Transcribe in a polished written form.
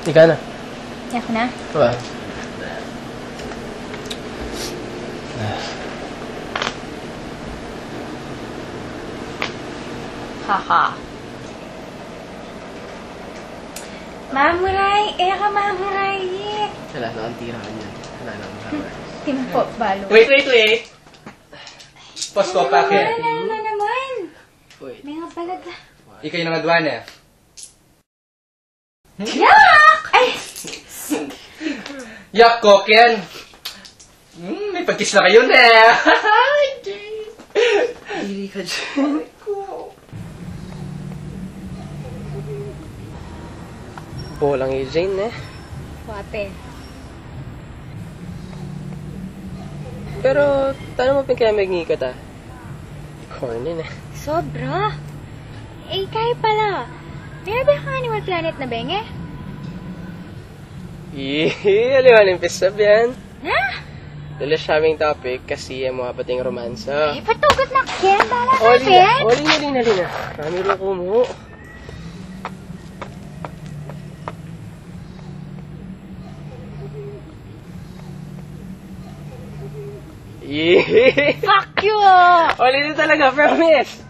Ika na. Ako na? Diba? Haha. Mamuray! Ka mamuray! Wala na ang tira ka niyan. Wala na ang tira. Timpo, balo. Wait! Post ko pa kaya. Ano naman? Wait. May nga pala ka. Ikaw yung aduana. Yak! Ay! Yak ko, Ken! May pagkiss na kayo na! Dili ka dyan. Bolang yung Jane, eh. Wate. Pero, tanong mo pinakalamig ka ta. Corny na. Sobra. Kaya pala. Mayroon ka Animal Planet na benge? Aliwan yung pisab yan. Ha? Dala siyaming topic kasi yung mga bating romansa. Patugot na Ken. Bala ka, Ken. Oli na. Kami rin ko mo. Fuck you! Oli na talaga, promise!